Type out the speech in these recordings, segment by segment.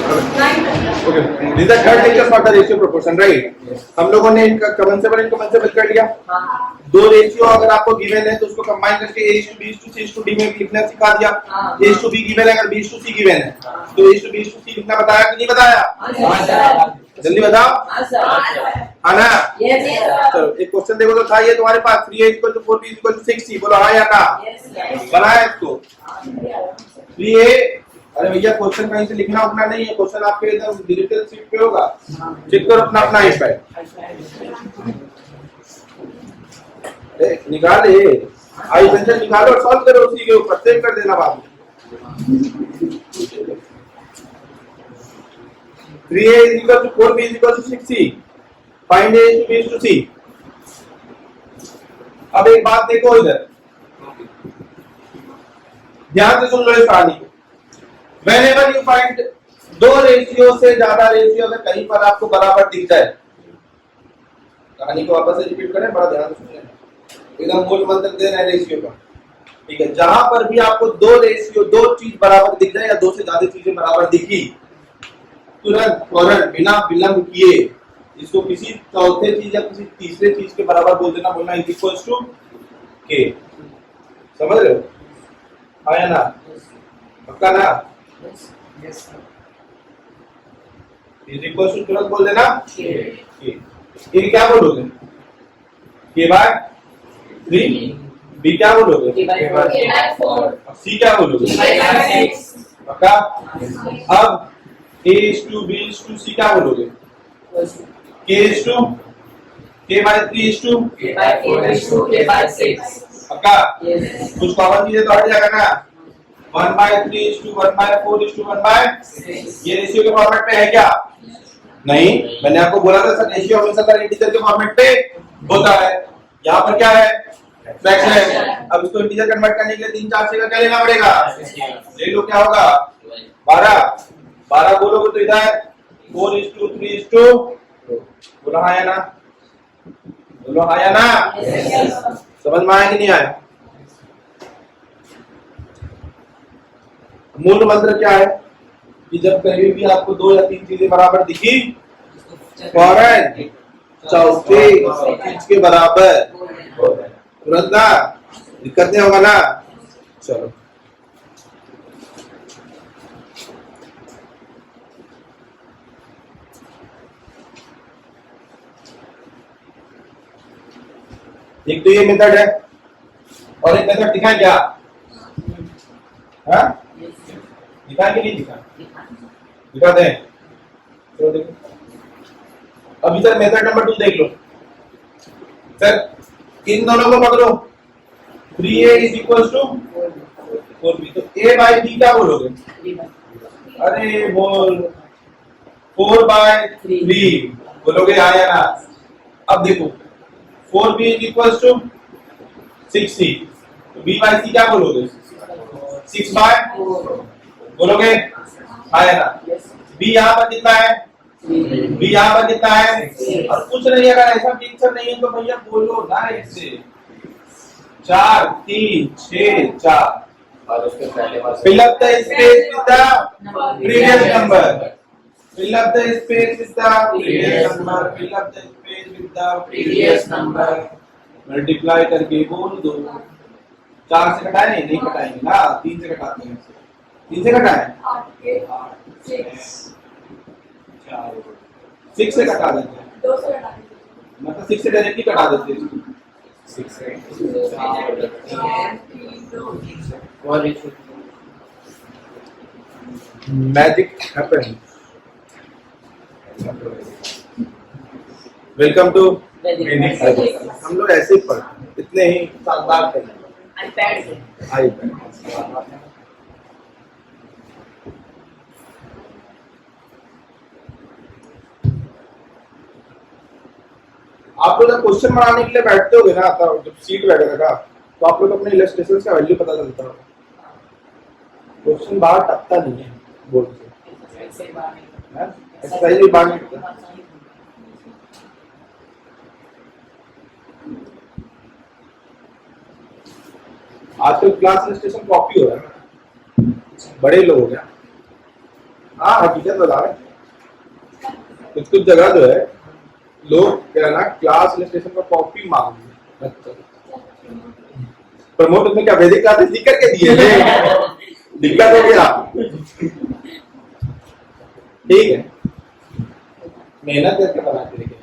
Okay. This is the third lecture for the ratio proportion, right? हम लोगों ने इनका कॉमन से कर लिया। दो रेशियो अगर आपको गिवन है तो उसको कंबाइन करके A:B:C C:D में लिखना सिखा दिया। A:B गिवन है, अगर B:C गिवन है तो A:B:C लिखना बताया कि नहीं बताया? जल्दी बताओ। हाँ ना? चलो एक क्वेश्चन देखो तो था ये तुम्हारे पास 3A = 4B = 6C, बोलो हाँ या ना? बनाया इसको 3A। अरे भैया क्वेश्चन कहीं से लिखना उतना नहीं है, क्वेश्चन आपके एकदम डिजिटल शीट पे होगा, चेक करो अपना अपना इस पे निकाले आई पेंसिल निकालो और सॉल्व करो, उसी के ऊपर सेव कर देना बाद में। 3A = 4B = 6C, find A:B:C। अब एक बात देखो इधर, ध्यान से सुन लो इस कहानी को। Whenever you find दो रेशियो से ज्यादा रेशियो अगर कहीं पर आपको बराबर दिख जाए, कहानी को वापस से रिपीट करें, बड़ा ध्यान से सुनिए, एकदम मूल मंत्र दे रहे हैं रेशियो का, ठीक है। जहां पर भी आपको दो रेशियो, दो चीज बराबर दिख जाए या दो से ज्यादा चीजें बराबर दिखी, तुरंत फौरन बिना विलंब किए इसको किसी चौथे चीज या किसी तीसरे चीज के बराबर बोल देना, बोलना इज इक्वल टू के। समझ रहे हो? हाँ या ना? पक्का ना? इज इक्वल टू तुरंत बोल देना के क्या बोलोगे? K/3। B क्या बोलोगे? K/4। C क्या बोलोगे? पक्का? अब A:B:C क्या बोलोगे? K/3 पक्का? कुछ कॉमन चीजें तो हट जाएगा ना। 1/3:1/4:1/6। ये रेशियो के फॉर्मेट पे है क्या? नहीं, मैंने आपको बोला था सर रेशियो हमेशा इंटीजर के फॉर्मेट पे होता है। यहाँ पर क्या है? फ्रैक्शन। अब इसको इंटीजर कन्वर्ट करने के लिए 3 4 का क्या लेना पड़ेगा? ले लो, क्या होगा? 12 बोलोगे तो इधर 4:3:2। बोलो हाँ या ना? बोलो हाँ या ना? समझ में आया कि नहीं आया? मूल मंत्र क्या है कि जब कहीं भी आपको दो या तीन चीजें बराबर दिखी, फौरन चौथे चीज के बराबर तुरंत ना, दिक्कत नहीं होगा ना। चलो एक तो ये मेथड है और एक मेथड दिखाएं क्या? हाँ दिखा कि नहीं दिखा? दिखा दें। तो देखो अब इधर मेथड नंबर 2 देख लो सर, इन दोनों को पकड़ो। 3A = 4B, तो A/B क्या बोलोगे? अरे बोल 4/3 बोलोगे हाँ या ना? अब देखो 4B = 6C, तो B/C क्या बोलोगे? 6/4 बोलोगे हाँ या ना? B यहाँ पर कितना है? B यहाँ पर कितना है? और कुछ नहीं, अगर ऐसा पिक्चर नहीं है तो भैया बोलो ना इससे 4 3 6 4 और उसके पहले fill up the space with the previous number, fill up the space with the previous number, fill up the space with the previous number, multiply करके बोल दो। 4 से घटाए नहीं घटाएंगे ना, 3 से घटाते हैं। 3 से घटाएं 6 से घटा देते हैं, 2 से घटा देते हैं, मतलब 6 से डायरेक्टली घटा देते हैं। 6 से मैजिक हैपन। वेलकम टू हम लोग ऐसे पढ़ इतने ही शानदार थे आईपैड। आप लोग जब क्वेश्चन बनाने के लिए बैठते होगे ना, जब सीट बैठेगा तो आप लोग अपने इलस्ट्रेशन का वैल्यू पता चलता होगा। क्वेश्चन बाहर टपता नहीं है बोर्ड से, एक्सरसाइज भी बाहर नहीं। आजकल क्लास इलस्ट्रेशन कॉपी हो रहा है, बड़े लोग हो गया। हाँ हकीकत बता रहे हैं। कुछ जगह जो है लोग क्या ना क्लास इलस्ट्रेशन का कॉपी मांग प्रमोट उसमें क्या वैदिक क्लासेस लिख करके दिए दिक्कत हो गया। ठीक है मेहनत करके बना के लेके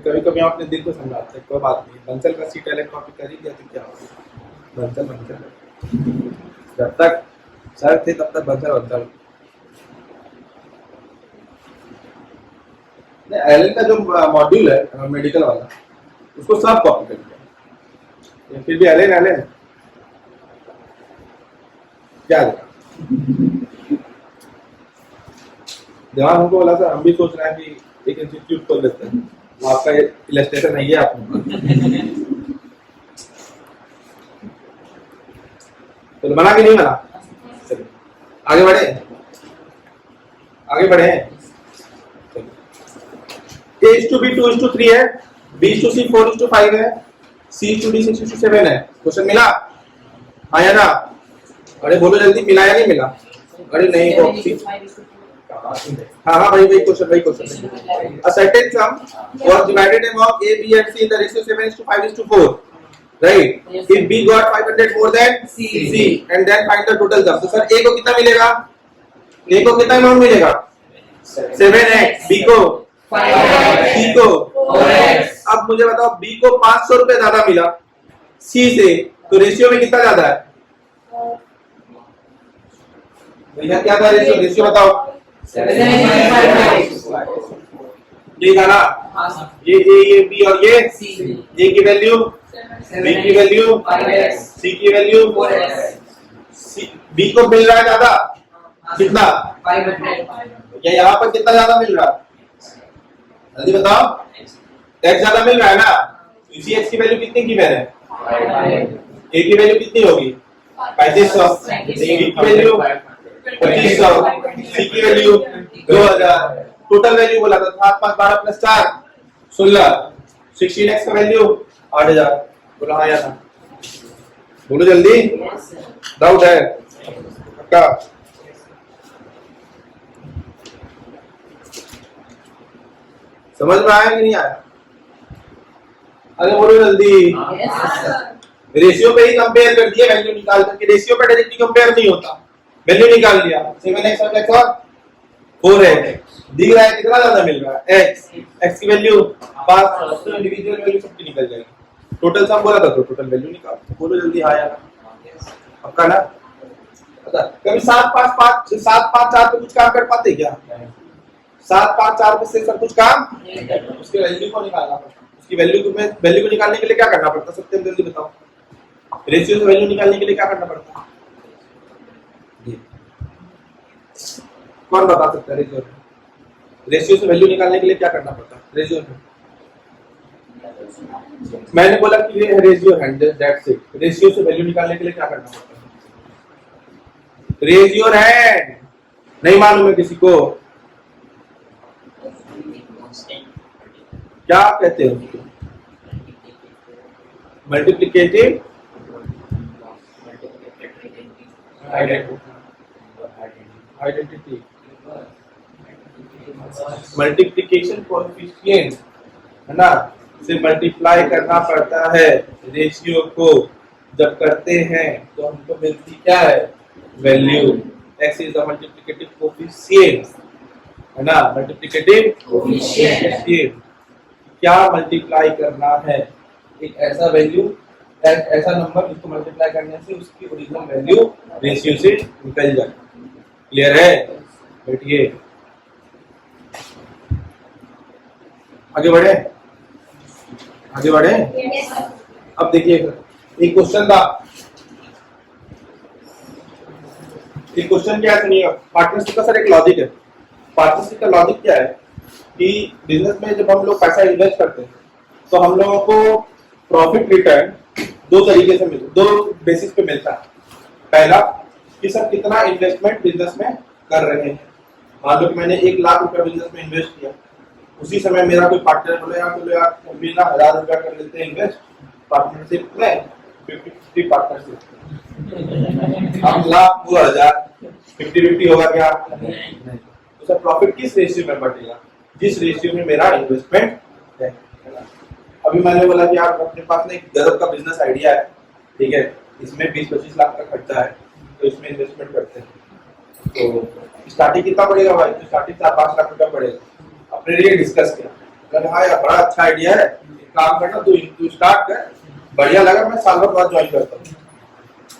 कभी कभी हम अपने दिल को समझाते हैं कोई बात नहीं बंसल का सीट अलग कॉपी कर ही दिया तो क्या होगा बंसल जब तक सर थे तब तक बंसल एलन का जो मॉड्यूल है मेडिकल वाला उसको सब कॉपी कर दिया फिर भी एलन क्या जवान हमको बोला सर हम भी सोच रहे हैं कि एक इंस्टीट्यूट खोल लेते हैं आपका इलस्ट्रेशन नहीं है आपने तो बना कि नहीं बना आगे बढ़े A/B 2:3 है B/C 4:5 है C/D 6:7 है क्वेश्चन मिला आया ना अरे बोलो जल्दी मिला या नहीं मिला अरे नहीं हाँ वही question a certain sum was divided among A, B and C in the ratio 7:5:4 right if B got 500 more than C and then find the total sum तो सर A को कितना मिलेगा A को कितना अमाउंट मिलेगा 7x B को 5x C को 4x अब मुझे बताओ B को 500 रुपए ज्यादा मिला C से तो रेशियो में कितना ज्यादा है भैया क्या था रेशियो बताओ ये था ना ये B और ये A की वैल्यू B की वैल्यू 5x C की वैल्यू 4x B को मिल रहा है ज्यादा कितना 500 या यहाँ पर कितना ज्यादा मिल रहा है जल्दी बताओ x ज्यादा मिल रहा है ना इसी x की वैल्यू कितनी की मैंने A की वैल्यू कितनी होगी 3500 A की वैल्यू 2500 C की वैल्यू 2000 टोटल वैल्यू बोला था 7 5 12 प्लस 4 16 16x का वैल्यू 8000 बोला हाँ या ना बोलो जल्दी डाउट है पक्का समझ में आया कि नहीं आया अरे बोलो जल्दी रेशियो पे ही कंपेयर कर दिया वैल्यू निकाल करके रेशियो पे डायरेक्टली कंपेयर नहीं होता वैल्यू निकाल लिया 7x और x और 4x दिख रहा है कितना ज्यादा मिल रहा है x की वैल्यू 5 तो इंडिविजुअल वैल्यू सबकी निकल जाएगी टोटल सम बोला था तो टोटल वैल्यू निकाल बोलो जल्दी हाँ या पक्का ना कभी 7 5 5 7 5 4 पे कुछ काम कर पाते क्या 7 5 4 पे से सब कुछ काम उसकी वैल्यू को निकालना पड़ता उसकी वैल्यू को निकालने के लिए क्या करना पड़ता सबसे जल्दी बताओ रेशियो से वैल्यू निकालने के लिए क्या करना पड़ता कौन बता सकता है रेशियो से वैल्यू निकालने के लिए क्या करना पड़ता रेशियो में मैंने बोला कि ये रेशियो है दैट्स इट रेशियो से वैल्यू निकालने के लिए क्या करना पड़ता है रेशियो है नहीं मालूम है किसी को क्या कहते हैं मल्टीप्लिकेटिव आइडेंटिटी मल्टीप्लिकेशन कोएफिशिएंट है ना से मल्टीप्लाई करना पड़ता है रेशियो को जब करते हैं तो हमको मिलती क्या है value x is the multiplicative coefficient है ना मल्टीप्लिकेटिव कोएफिशिएंट क्या मल्टीप्लाई करना है एक ऐसा वैल्यू ऐसा नंबर जिसको मल्टीप्लाई करने से उसकी ओरिजिनल वैल्यू रेशियो से निकल जाए क्लियर है बैठिए आगे बढ़े अब देखिए एक क्वेश्चन था एक क्वेश्चन क्या है सुनिए पार्टनरशिप का सर एक लॉजिक है पार्टनरशिप का लॉजिक क्या है कि बिजनेस में जब हम लोग पैसा इन्वेस्ट करते हैं तो हम लोगों को प्रॉफिट रिटर्न दो तरीके से दो बेसिस पे मिलता है पहला कि सर कितना इन्वेस्टमेंट बिजनेस में कर रहे हैं मान लो कि मैंने 1 लाख रुपया बिजनेस में इन्वेस्ट किया उसी समय मेरा कोई पार्टनर बोले यार चलो यार भी ना 1000 रुपया कर लेते हैं इन्वेस्ट पार्टनरशिप में 50-50 पार्टनरशिप, हम लाख वो 1000, 50-50 होगा क्या? नहीं। तो सर प्रॉफिट किस रेशियो में बटेगा? जिस रेशियो में मेरा इन्वेस्टमेंट है। अभी मैंने बोला कि आप अपने पास में एक गजब का बिजनेस आइडिया है, ठीक है, इसमें 20-25 लाख का खर्चा है, तो इसमें इन्वेस्टमेंट करते हैं, तो स्टार्टिंग कितना पड़ेगा भाई? तो स्टार्टिंग 4-5 लाख रुपया पड़ेगा। अपने लिए डिस्कस किया, हाँ यार बड़ा अच्छा आइडिया है, काम करना, तू स्टार्ट कर, बढ़िया लगा, मैं साल भर बाद ज्वाइन करता हूँ,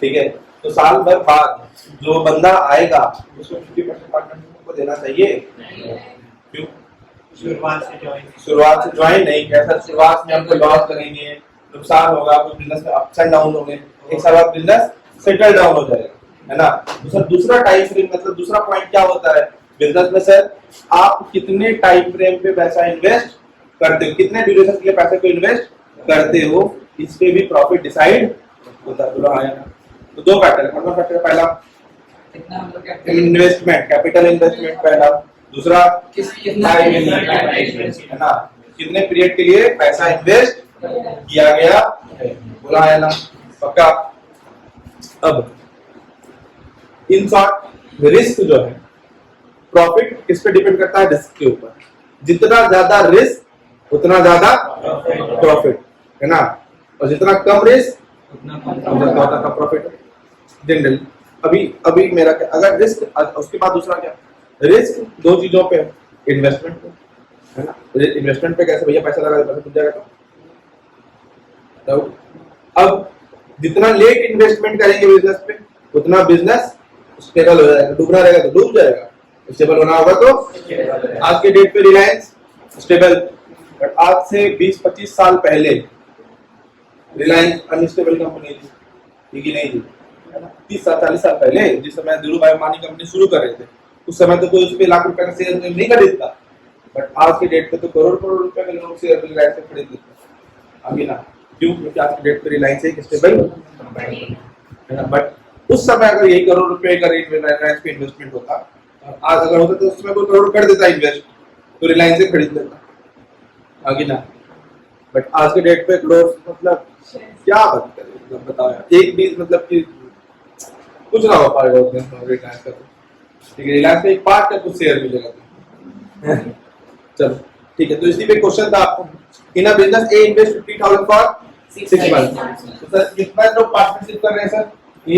ठीक है। तो साल भर बाद जो बंदा आएगा उसको 50% पार्टनरशिप को देना चाहिए? क्यों? शुरुआत से ज्वाइन नहीं किया सर, शुरुआत में हमको लॉस करेंगे, नुकसान होगा, कुछ बिजनेस में अप्स एंड डाउन होंगे, एक साल बाद बिजनेस सेटल डाउन हो जाएगा, है ना। तो सर दूसरा टाइम फ्रेम, मतलब दूसरा पॉइंट क्या होता है बिजनेस में सर, आप कितने टाइम फ्रेम पे पैसा इन्वेस्ट करते हो, कितने ड्यूरेशन के लिए पैसे को इन्वेस्ट करते हो, इस पे भी प्रॉफिट डिसाइड होता है। बोला आया ना। तो दो फैक्टर है, कौन सा फैक्टर? पहला इन्वेस्टमेंट, कैपिटल इन्वेस्टमेंट पहला, दूसरा टाइम इन्वेस्टमेंट, है ना, कितने पीरियड के लिए पैसा इन्वेस्ट किया गया है। बोला आया ना, पक्का। अब इन शॉर्ट रिस्क जो है, प्रॉफिट किस पे डिपेंड करता है? रिस्क के ऊपर। जितना ज्यादा रिस्क उतना ज्यादा प्रॉफिट, है ना, और जितना कम रिस्क उतना ज्यादा प्रॉफिट जनरल। अभी मेरा क्या, अगर रिस्क, उसके बाद दूसरा क्या, रिस्क दो चीजों पे, इन्वेस्टमेंट पे, है ना। इन्वेस्टमेंट पे कैसे भैया पैसा लगा दे, पैसा डूब जाएगा तो अब जितना लेट इन्वेस्टमेंट करेंगे बिजनेस पे, उतना बिजनेस स्टेबल हो जाएगा, डूबना रहेगा तो डूब जाएगा, स्टेबल होना होगा तो। आज के डेट पे रिलायंस स्टेबल, बट आज से 20-25 साल पहले रिलायंस अनस्टेबल कंपनी थी कि नहीं थी? 30-40 साल पहले जिस समय धीरू भाई अंबानी कंपनी शुरू कर रहे थे, उस समय तो कोई उस पे लाख रुपए का शेयर नहीं खरीदता, बट आज के डेट पे तो करोड़ करोड़ रुपए के लोग शेयर रिलायंस से खरीद लेते हैं। आगे ना, क्यों? क्योंकि आज के डेट पे रिलायंस एक स्टेबल है ना। बट उस समय अगर यही करोड़ रुपए का रिलायंस पे इन्वेस्टमेंट होता, आज अगर होता तो उस समय कोई करोड़ कर देता इन्वेस्ट, तो रिलायंस से खरीद लेता। आगे ना, बट आज के डेट पे करोड़, मतलब क्या बात करें, मतलब बताओ यार, एक भी मतलब कि कुछ ना हो पाएगा उसमें रिलायंस का, ठीक है, रिलायंस का एक पार्ट का कुछ शेयर मिलेगा। चलो ठीक है, तो इसी पे क्वेश्चन था आपको, in a business a invest 50,000 for 6 months, तो सर कितना लोग पार्टनरशिप कर रहे हैं सर? ए,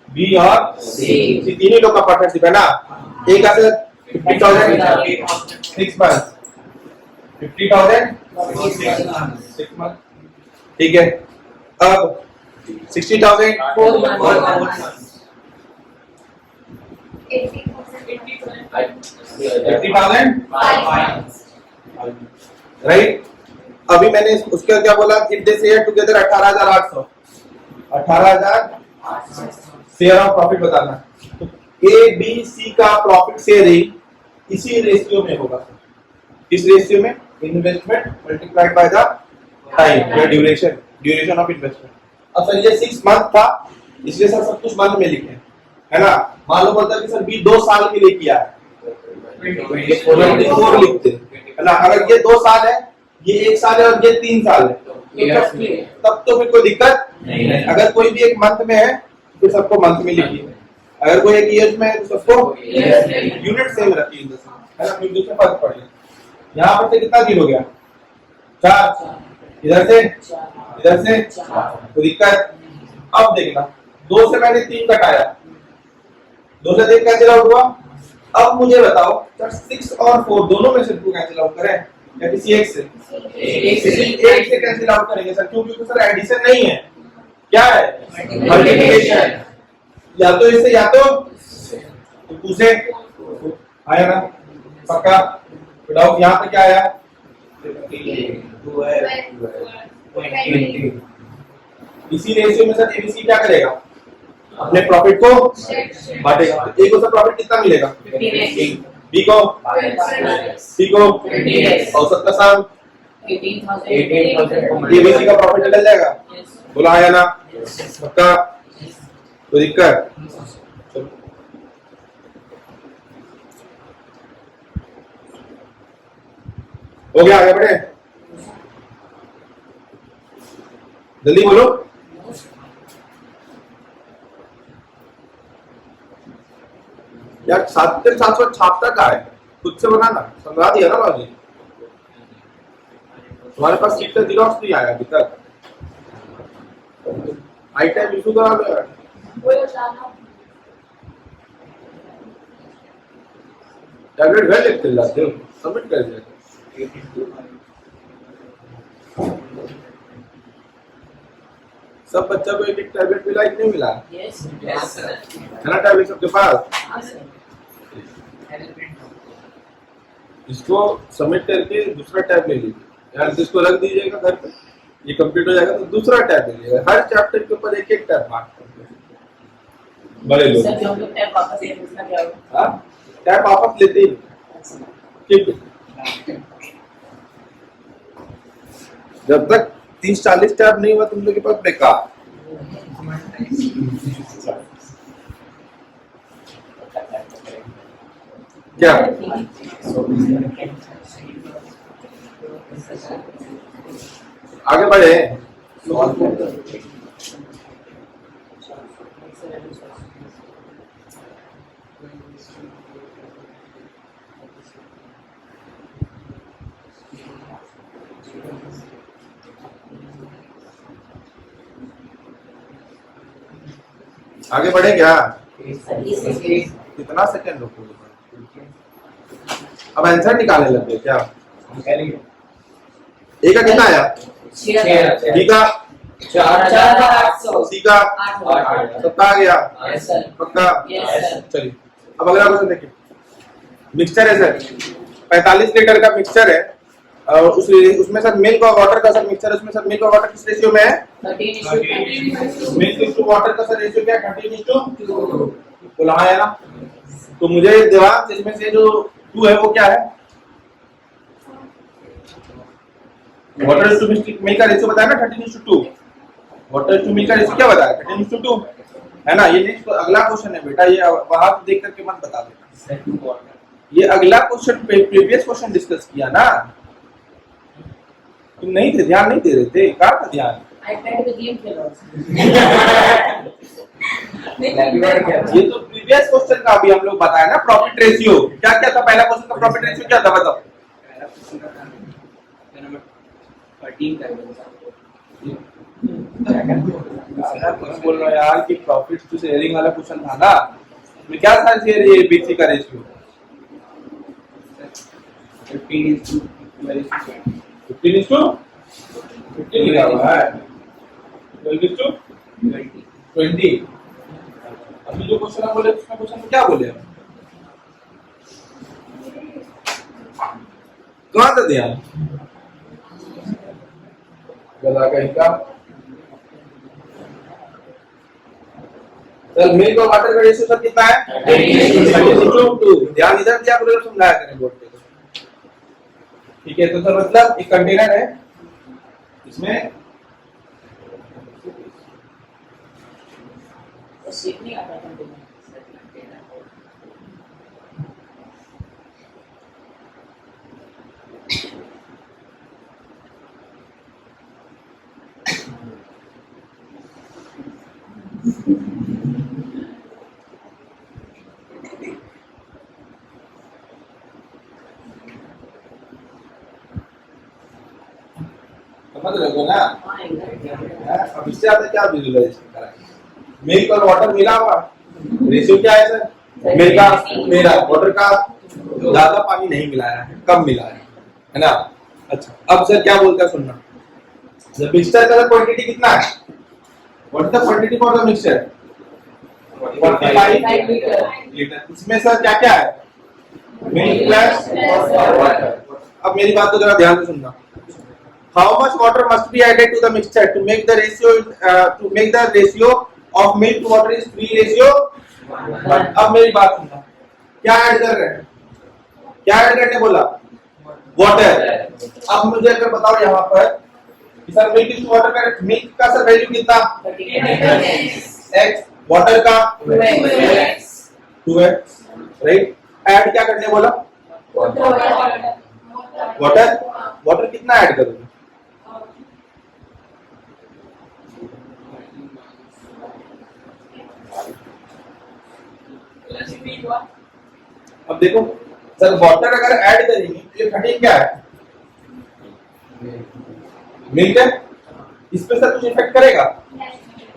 बी और सी, तीन ही लोग का पार्टनरशिप है ना। एक का सर 50,000 6 मंथ्स, 50,000 6 मंथ, ठीक है। अब 60,000 4 मंथ, 80,000 राइट। अभी मैंने उसका क्या बोला, if they share together 18,800, 18,000 share of profit बताना। तो ए बी सी का प्रॉफिट शेयरिंग इसी रेशियो में होगा। किस रेशियो में? Investment multiplied by the time या ड्यूरेशन ऑफ इन्वेस्टमेंट। अब सर ये 6 मंथ था, इसलिए सर सब कुछ मंथ में लिखे, है ना। मान लो बोलता है कि सर बी 2 साल के लिए किया है, 24 लिखते है ना। अगर ये 2 साल है, ये 1 साल है और ये 3 साल है, तब तो फिर कोई दिक्कत नहीं है। अगर कोई भी एक मंथ में है तो सबको मंथ में लिखिए, अगर कोई एक ईयर में है तो सबको यूनिट सेम रखिए, है ना, फिर दूसरे फर्क पड़ेगा। यहाँ पर से कितना जीरो गया? 4, इधर से तो दिक्कत। अब देखना, 2 से मैंने 3 कटाया, 2 से 3 कैंसिल आउट हुआ। अब मुझे बताओ सर 6 और 4 दोनों में से इनको कैंसिल आउट करें या किसी एक से? एक से कैंसिल आउट करेंगे सर, क्योंकि सर एडिशन नहीं है, क्या है? मल्टीप्लिकेशन। या तो इससे या तो 2 से आया ना, पक्का। डाउट यहाँ पे क्या आया? 2 है। इसी रेशियो में सर एबीसी क्या करेगा? अपने प्रॉफिट को बांटेगा। ए को सर प्रॉफिट कितना मिलेगा? बी को, सी को, औसत का सम 18,000। एबीसी का प्रॉफिट निकल जाएगा। बोला आया ना, पक्का। कोई दिक्कत? हो गया, आगे बढ़े, जल्दी बोलो। यार 7/700 छापता का है, खुद से बनाना, समझा दिया ना लॉजिक। तुम्हारे पास सीट का जीरोक्स नहीं आया अभी तक, आई टाइम इशू करा लो यार। टैबलेट घर लेके चल जाते हो, सबमिट कर दिया। सब बच्चा को एक टैबलेट मिला कि नहीं मिला? है ना टैबलेट सबके पास? इसको सबमिट करके दूसरा टैब ले लीजिए यार, इसको रख दीजिएगा घर पे, ये कंप्लीट हो जाएगा तो दूसरा टैब ले लीजिएगा। हर चैप्टर के ऊपर एक एक टैब मार्क कर बड़े लोग टैब वापस लेते ही ठीक है। जब तक 30-40 टैब नहीं हुआ तुम लोग के पास बेकार। क्या आगे बढ़े? आगे बढ़े क्या? कितना सेकंड रुकोगे? अब आंसर निकालने लगे क्या? ए का कितना आया? 6, बी का 4, सी का 8, सबका आ गया पक्का? चलिए अब अगला क्वेश्चन देखिए। मिक्सचर है सर, 45 लीटर का मिक्सचर है और उसमें सर मिल्क और वाटर का सर मिक्सचर, उसमें सर मिल्क और वाटर किस रेशियो में है? 30:2। मिल्क टू वाटर का सर रेशियो क्या है? 30:2। बोला है ना? तो मुझे दिमाग इसमें से जो 2 है वो क्या है? वाटर टू मिल्क का रेशियो बताया ना 13:2। वाटर टू मिल्क का रेशियो क्या बताया? 13:2 है ना? ये नेक्स्ट अगला क्वेश्चन है बेटा, ये वहां देख करके मत बता देना। ये अगला क्वेश्चन प्रीवियस क्वेश्चन डिस्कस किया ना, तुम नहीं थे, ध्यान नहीं दे रहे थे, कहाँ था ध्यान? आईपैड पे गेम खेलो। ये तो प्रीवियस क्वेश्चन का अभी हम लोग बताया ना, प्रॉफिट रेशियो क्या क्या था? पहला क्वेश्चन का प्रॉफिट रेशियो क्या था बताओ? बोल रहा यार कि प्रॉफिट टू शेयरिंग वाला क्वेश्चन था ना, मैं क्या था शेयर ये बीसी का रेशियो 15:15 लिखा हुआ है, 12:20। अभी जो क्वेश्चन हम बोले उसमें क्वेश्चन में क्या बोले? कहाँ था ध्यान? गला कहीं का सर मिल्क और वाटर का रेशियो सर कितना है? 30:2। ध्यान इधर दिया करो, समझाया करें बोर्ड पे। ठीक है, तो सर मतलब एक कंटेनर है, इसमें शेप नहीं आता कंटेनर। समझ रहे हो ना? अब इससे ज्यादा क्या विजुअलाइज करा? मिल्क और वाटर मिला हुआ, रेशियो क्या है सर? मिल्क का मेरा, वाटर का ज्यादा पानी नहीं मिलाया है, कम मिला है ना? अच्छा अब सर क्या बोलता है सुनना, जब मिक्सचर का क्वांटिटी कितना है? What is the quantity for the mixture? 45 litre. इसमें सर क्या क्या है? Milk plus water. अब मेरी बात को जरा ध्यान से सुनना। How much water must be added to the mixture to make the ratio of milk to water is 3:1? अब मेरी बात सुनना, क्या ऐड कर रहे हैं? क्या ऐड करने बोला? वाटर। अब मुझे अगर बताओ यहाँ पर सर मिल्क टू वाटर का, मिल्क का सर वैल्यू कितना? x, वाटर का 2x, राइट? ऐड क्या करने बोला? वाटर। वाटर कितना ऐड करोगे? अब देखो सर वाटर अगर ऐड करेंगे तो ये 13 क्या है, मिल्क है, इस पे सर कुछ इफेक्ट करेगा?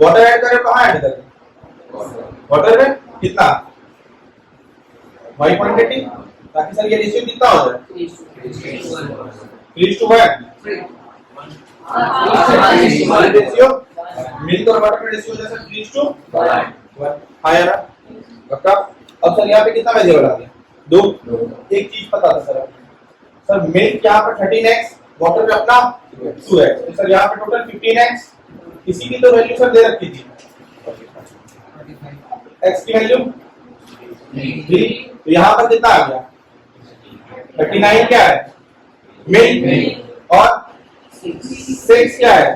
वाटर ऐड करें कहाँ ऐड करें? वाटर में कितना 5.80, ताकि सर ये रेशियो कितना हो जाए 3:1 रेशियो, मिल्क और वाटर का रेशियो हो जाए सर 3:1। हाँ यार पक्का। अब सर यहाँ पे कितना वेरिएबल आ गया? 2। एक चीज पता था सर मिल्क यहाँ पर 13x, वाटर में अपना 2x, तो सर यहाँ पे टोटल 15x, इसी की तो वैल्यू सर दे रखी थी, x की वैल्यू 3, तो यहाँ पर कितना आ गया 39 क्या है मिल्क और 6 क्या है,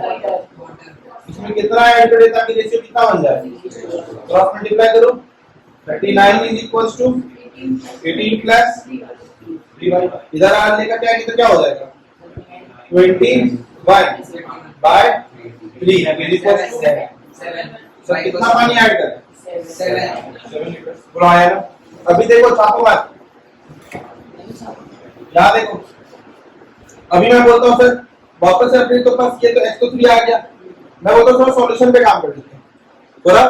इसमें कितना ऐड करें ताकि रेशियो कितना बन जाए, क्रॉस मल्टीप्लाई करो 39 is equal to 18 plus 3y, इधर आने का क्या है, तो क्या हो जाएगा 21 by 3 is equal to 7। Sir कितना पानी ऐड करें 7 लीटर, बोलो आया ना। अभी देखो छापो मत, यहाँ देखो अभी मैं बोलता हूँ सर वापस से अपने तो पास ये तो x तो 3 आ गया, मैं बोलता हूँ सॉल्यूशन पे काम कर लेते हैं, थोड़ा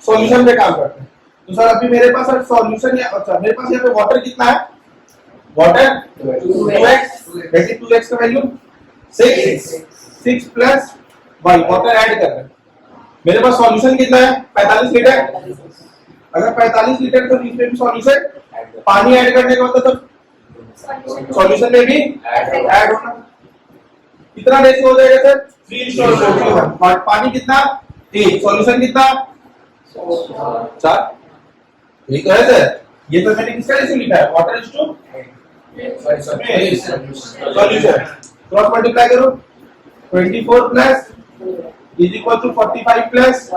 सॉल्यूशन पे काम करते हैं। तो सर अभी मेरे पास सर सॉल्यूशन या अच्छा मेरे पास यहाँ पे वाटर कितना है, वाटर 2x, वैसे 2x का value 6 plus y, water add कर रहे हैं, मेरे पास सॉल्यूशन कितना है 45 लीटर, अगर 45 लीटर तो इसमें भी सॉल्यूशन पानी ऐड करने का मतलब तो सॉल्यूशन में भी ऐड होना, कितना रेशियो हो जाएगा सर 3:1, और पानी कितना 3, सॉल्यूशन कितना 4, यही तो है सर, ये तो मैंने किसका रेशियो लिखा है water is to solution, cross multiply करो 24 plus is equal to 45 plus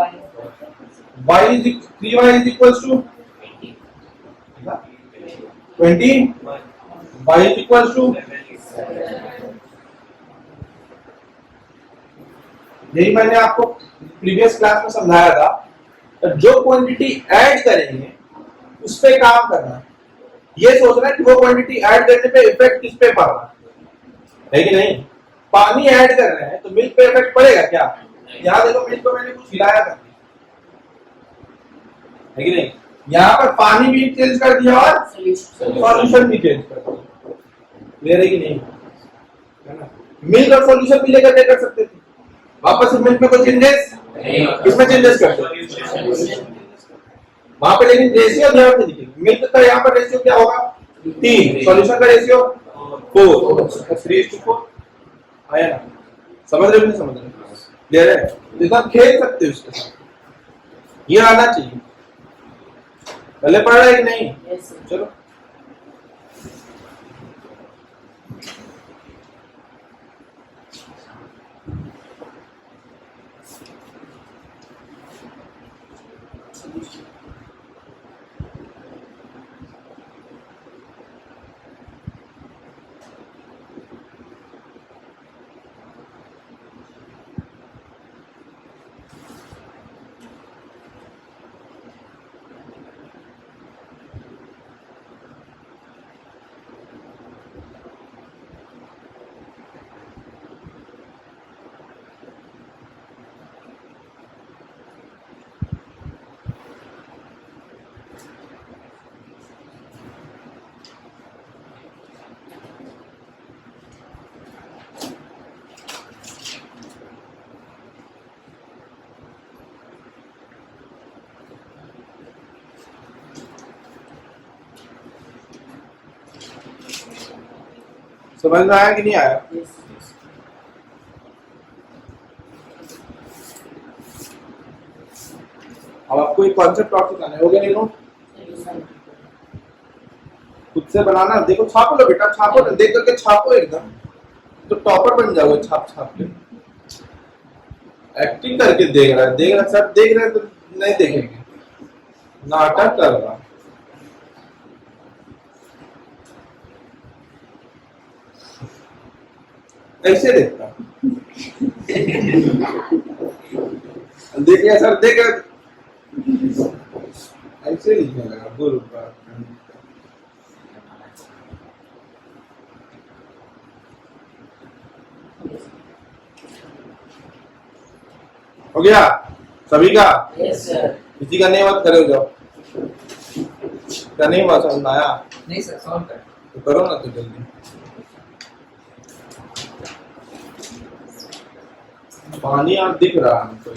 y is 3y is equal to 20, y is equal to, यही मैंने आपको प्रीवियस क्लास में समझाया था, जो क्वांटिटी ऐड करेंगे उस पे काम करना, ये सोचना कि वो क्वांटिटी ऐड करने पे इफेक्ट किस पे पड़ रहा है कि नहीं। पानी ऐड कर रहे हैं तो मिल्क पे इफेक्ट पड़ेगा क्या, यहाँ देखो मिल्क को मैंने कुछ हिलाया था है कि नहीं, यहाँ पर पानी भी चेंज कर दिया और सॉल्यूशन भी चेंज कर दिया, क्लियर है कि नहीं, है ना। मिल्क और सॉल्यूशन भी लेकर कर सकते थे, वापस मिल्क में कोई चेंजेस किसमें चेंजेस करते वहां पे, लेकिन रेशियो ध्यान से देखिए, मिल्क का यहाँ पर रेशियो क्या होगा 3, सॉल्यूशन का रेशियो 4, 3:4 आया ना, समझ रहे हो नहीं समझ रहे, क्लियर है, तो इतना खेल सकते हो उसके साथ, ये आना चाहिए, पहले पढ़ रहा है कि नहीं, चलो समझ में आया कि नहीं आया। अब आपको एक कॉन्सेप्ट और सिखाना है, हो गया नहीं नो, खुद से बनाना, देखो छापो लो बेटा, छापो ना, देख करके छापो एकदम, तो टॉपर बन जाओगे छाप छाप के, एक्टिंग करके देख रहा है सर, देख रहे तो नहीं देखेंगे, नाटक कर रहा, ऐसे देखता देखिए सर, देख ऐसे लिखने लगा, बोलो हो गया सभी का? Yes, sir. किसी का नहीं मत करे हो जाओ, क्या नहीं हुआ समझ में आया? नहीं सर, सॉल्व कर। तो करो ना तो जल्दी। पानी आप दिख रहा है हमको,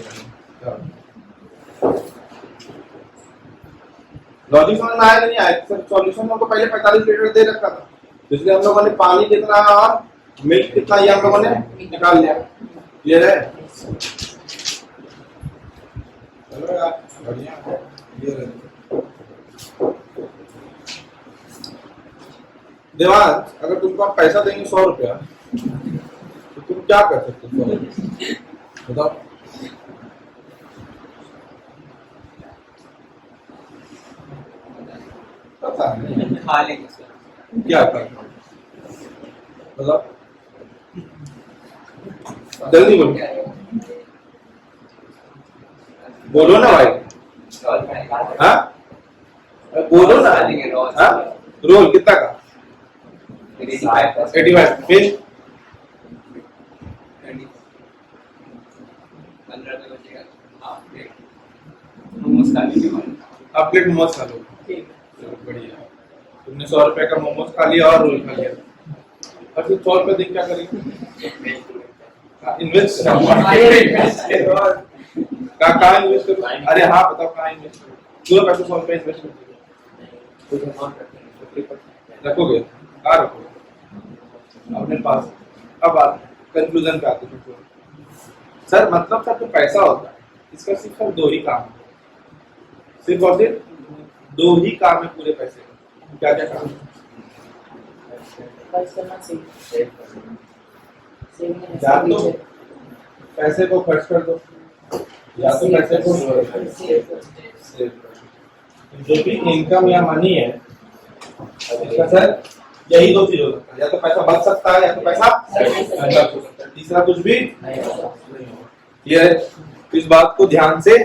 लॉजिक समझ में आया कि नहीं आया? सर सॉल्यूशन हमको पहले 45 लीटर दे रखा था, इसलिए हम लोगों ने पानी कितना और मिल्क कितना ये हम लोगों ने निकाल लिया। क्लियर है? चलो यार बढ़िया है। क्लियर है? देवांश, अगर तुमको आप पैसा देंगे 100 रुपया तो तुम क्या कर सकते हो? 100 रुपया बताओ। पता नहीं खा लेंगे सर। क्या कर बताओ, जल्दी बोलो। बोलो ना भाई। सॉल्व करेंगे। हाँ बोलो ना। हाँ रोल कितना का? 85 फिर 15 में बचेगा हाफ प्लेट मोमोज खा लीजिए। आप प्लेट मोमोज खा लो। चलो बढ़िया, तुमने 100 रुपए का मोमोज खा लिया और रोल खा लिया, और फिर 100 रुपए देख क्या करेंगे? इन्वेस्ट कहाँ इन्वेस्ट करो? अरे हाँ बताओ कहाँ इन्वेस्ट करो? पूरा पैसा 100 रुपए इन्वेस्ट करो, रखोगे? कहाँ रखोगे? अपने पास। अब बात कंक्लूजन पे आते हैं। सर मतलब सर जो पैसा होता है इसका सिर्फ और 2 ही काम है, सिर्फ और सिर्फ 2 ही काम है पूरे पैसे का। क्या क्या काम? खर्च करना चाहिए। Saving and या तो expenditure. पैसे को खर्च कर दो या तो पैसे को सेव कर दो। जो भी इनकम या मनी है इसका सर यही 2 चीज हो सकता है, या तो पैसा बच सकता है या तो पैसा खर्च हो सकता है, तीसरा कुछ भी नहीं होगा। ये इस बात को ध्यान से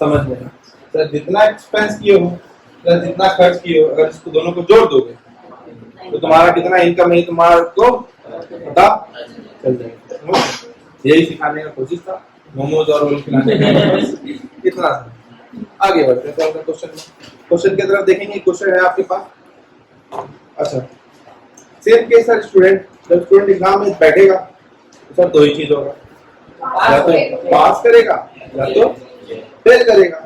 समझ लेना। सर जितना एक्सपेंस किए हो प्लस जितना खर्च किए हो, अगर इसको दोनों को जोड़ दोगे तो तुम्हारा कितना इनकम है तुम्हारा को पता चल जाएगा। यही सिखाने का कोशिश था, मोमोज और रोल खिलाने का। कितना आगे बढ़ते हैं तो क्वेश्चन की तरफ देखेंगे। क्वेश्चन है आपके पास। अच्छा सेम केस सर, स्टूडेंट जब स्टूडेंट एग्जाम में बैठेगा तो सर 2 ही चीज होगा, या तो पास करेगा या तो फेल करेगा,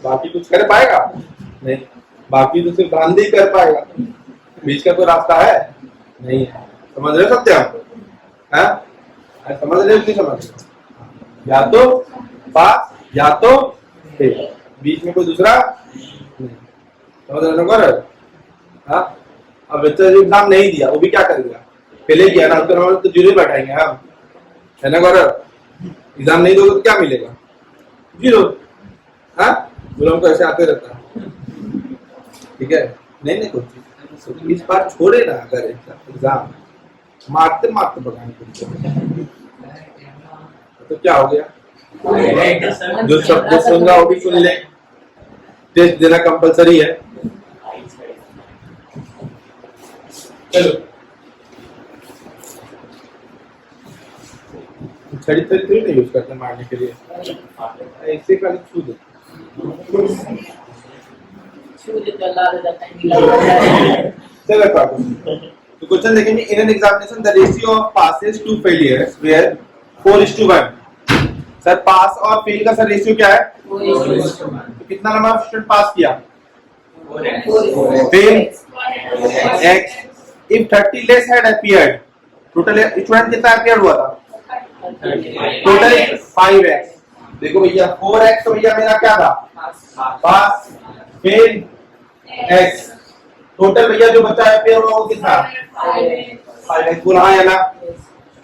बाकी कुछ कर पाएगा नहीं। बाकी तो सिर्फ गांधी कर पाएगा, बीच का कोई रास्ता है नहीं है। समझ रहे हो सत्य? समझ रहे हो नहीं समझ रहे? या तो पास या तो फेल, बीच में कोई दूसरा नहीं। समझ रहे हो? हाँ अब बच्चा जो एग्जाम नहीं दिया वो भी क्या करेगा? फेल किया ना, तो जीरो बैठाएंगे हम, है ना गौरव? एग्जाम नहीं दोगे तो क्या मिलेगा? जीरो। हाँ बोलो हमको ऐसे आते रहता है। ठीक है? नहीं कुछ इस बार छोड़े ना, अगर एग्जाम मारते मारते बढ़ाएंगे तो क्या हो गया? जो शब्द सुन रहा वो भी सुन ले, टेस्ट देना कंपलसरी है। चलो छड़ी थोड़ी नहीं यूज करते मारने के लिए, ऐसे खाली छू दे। चलो तो क्वेश्चन देखेंगे। In an examination the ratio of passes to failures were 4:1। Sir pass और फेल का सर रेशियो क्या है? 4:1। तो कितना नंबर ऑफ स्टूडेंट पास किया? Fail x। If 30 less had appeared, total student कितना अपीयर हुआ था? Total 5x। देखो भैया 4x तो भैया मेरा क्या था? पास। Fail x। टोटल भैया जो बच्चा अपीयर हुआ वो कितना? 5x। बोला हाँ या ना?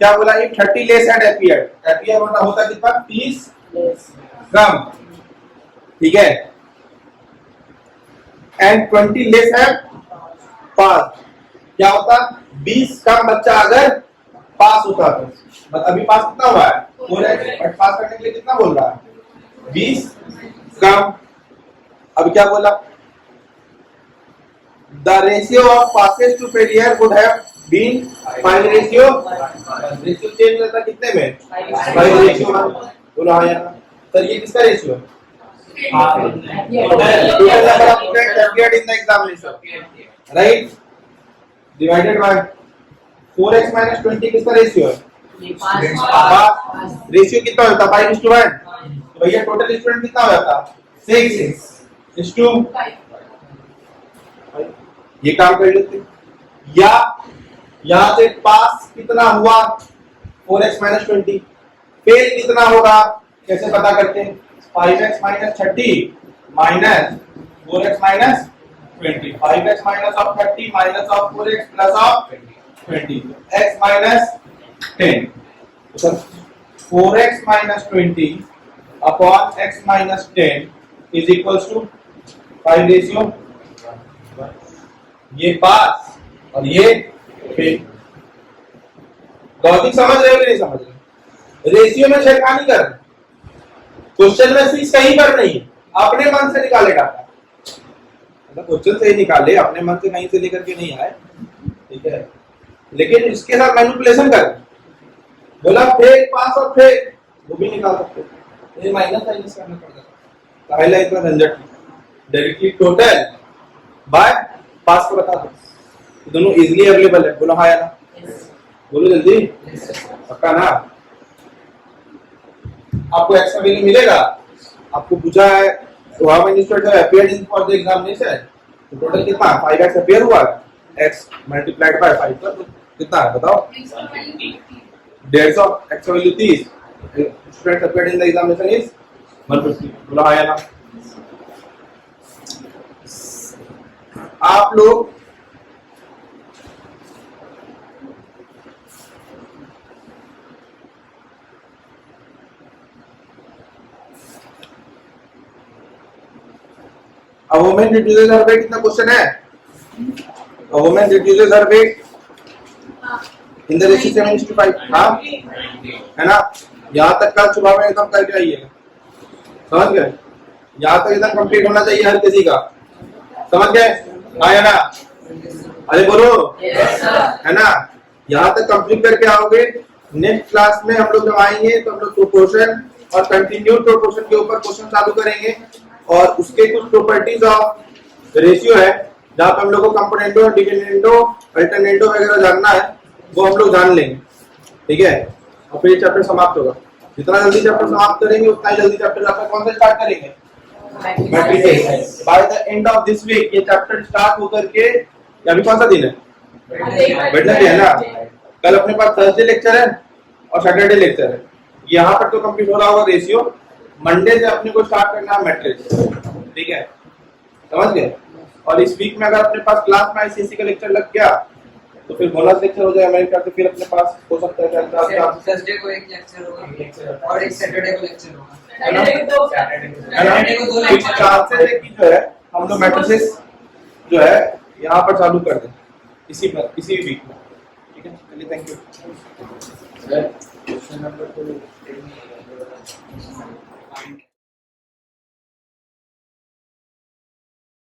क्या बोला? If 30 less had appeared, appear मतलब होता कितना? 30 कम। ठीक है? एंड 20 लेस हैड पास, क्या होता? 20 कम बच्चा अगर पास होता तो अभी पास कितना हुआ है? 4x, बट पास करने के लिए कितना बोल रहा है? 20 कम। अब क्या बोला? The ratio of passes to failure would have been 5 ratio change रहता कितने में? 5:1। बोला हाँ यार? सर ये किसका रेशियो है? Appeared. Total number of students appeared in the examination, right? Divided by 4x minus 20 किसका रेशियो है? ये पाँच रेशियो कितना होता है? 5:1। तो भैया टोटल स्टूडेंट कितना हो जाता? 6:2। ये काम कर लेते हैं। या यहाँ से पास कितना हुआ? 4x minus 20। फेल कितना होगा? कैसे पता करते हैं? 5x minus 30 minus 4x minus 20। 5x minus of 30 minus of 4x plus of 20। x minus 10। तो sir 4x minus 20 upon x minus 10 is equals to 5 ratio. ये पास और ये फेल। लॉजिक समझ रहे हो कि नहीं समझ रहे? रेशियो में छेड़खानी कर रहे। क्वेश्चन में फीस कहीं पर नहीं है, अपने मन से निकाले डाटा। मतलब क्वेश्चन से ही निकाले, अपने मन से कहीं से लेकर के नहीं आए, ठीक है। लेकिन इसके साथ मैनिपुलेशन कर बोला फेल पास और फेल वो भी निकाल सकते, ये माइनस माइनस करना पड़ता। पहला इतना झंझट डायरेक्टली टोटल बाय पास को बता दो, दोनों इजीली अवेलेबल है। बोलो हाँ या ना, बोलो जल्दी, पक्का ना? आपको एक्स का वैल्यू मिलेगा। आपको पूछा है how many students have appeared in for the examination, तो टोटल कितना? 5x अपीयर हुआ, x मल्टीप्लाइड बाय 5 तो कितना है बताओ? 150। x का value 30, students appeared in the examination is 150। बोला हाँ या ना? आप लोग A woman reduces her weight, कितना क्वेश्चन है? A woman reduces her weight in the ratio 7:5। हाँ है ना? यहाँ तक का सुबह में एकदम करके आइएगा, समझ गए? यहाँ तक एकदम कंप्लीट होना चाहिए हर किसी का, समझ गए? हाँ या ना? अरे बोलो है ना? यहाँ तक कंप्लीट करके आओगे, नेक्स्ट क्लास में हम लोग जब आएंगे तो हम लोग प्रोपोर्शन और कंटिन्यूड प्रोपोर्शन के ऊपर क्वेश्चन चालू करेंगे, और उसके कुछ प्रॉपर्टीज ऑफ रेशियो है जहाँ पे हम लोग को कंपोनेंटो, डिविडेंडो, अल्टरनेटो वगैरह जानना है, वो हम लोग जान लेंगे, ठीक है? और फिर चैप्टर समाप्त होगा। जितना जल्दी चैप्टर समाप्त करेंगे उतना ही जल्दी चैप्टर आपका कौन सा स्टार्ट करेंगे? Matrices. By the end of this week ये चैप्टर स्टार्ट होकर के, अभी कौन सा दिन है? वेडनेसडे है ना? कल अपने पास थर्सडे लेक्चर है और सैटरडे लेक्चर है। यहाँ पर तो कंप्लीट हो रहा होगा रेशियो। मंडे से अपने को स्टार्ट करना है मैट्रिक्स, ठीक है? समझ गए? और इस वीक में अगर अपने पास क्लास में आईसीएससी का लेक्चर लग गया तो फिर बोनस लेक्चर हो जाएगा मेरे ख्याल से। फिर अपने पास हो सकता है थर्सडे को एक लेक्चर होगा और एक सैटरडे को लेक्चर होगा, है ना? सैटरडे को 2 कुछ लेक्चर। चांसेस है कि जो है हम लोग मैट्रिसेस जो है यहाँ पर चालू कर दें इसी वीक में, ठीक है? चलिए, थैंक यू। Question number 2